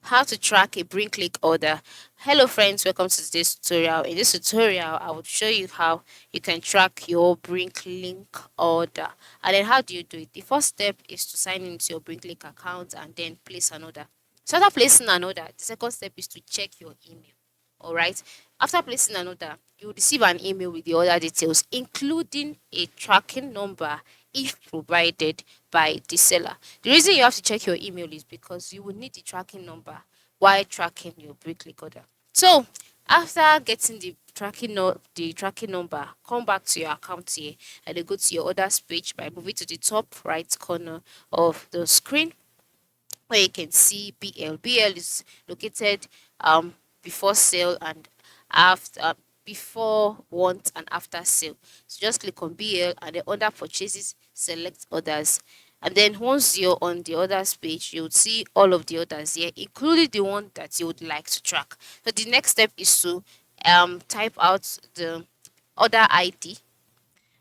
How to track a Bricklink order. Hello friends, welcome to today's tutorial. In this tutorial, I will show you how you can track your Bricklink order. And then how do you do it? The first step is to sign into your Bricklink account and then place an order. So after placing an order, the second step is to check your email. Alright. After placing an order, you will receive an email with the order details, including a tracking number if provided by the seller. The reason you have to check your email is because you will need the tracking number while tracking your Bricklink order. So after getting the tracking number, come back to your account here and then go to your orders page by moving to the top right corner of the screen where you can see BL. BL is located before sale and after before, want, and after sale. So just click on BL and then under purchases, select orders. And then once you're on the orders page, you'll see all of the orders here, including the one that you would like to track. So the next step is to type out the order ID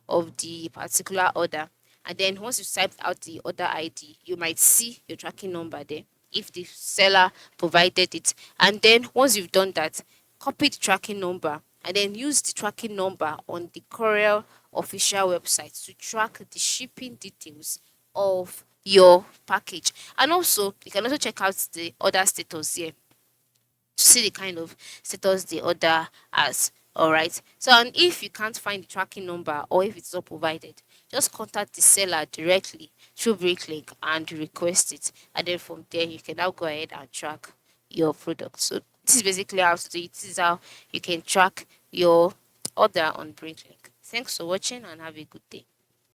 of the particular order. And then once you've typed out the order ID, you might see your tracking number there if the seller provided it. And then once you've done that, copy the tracking number and then use the tracking number on the Courier official website to track the shipping details of your package. And also, you can also check out the order status here to see the kind of status the order has. All right. So, and if you can't find the tracking number or if it's not provided, just contact the seller directly through Bricklink and request it. And then from there, you can now go ahead and track your product. So, this is basically how to do it. This is how you can track your order on Bricklink. Thanks for watching and have a good day.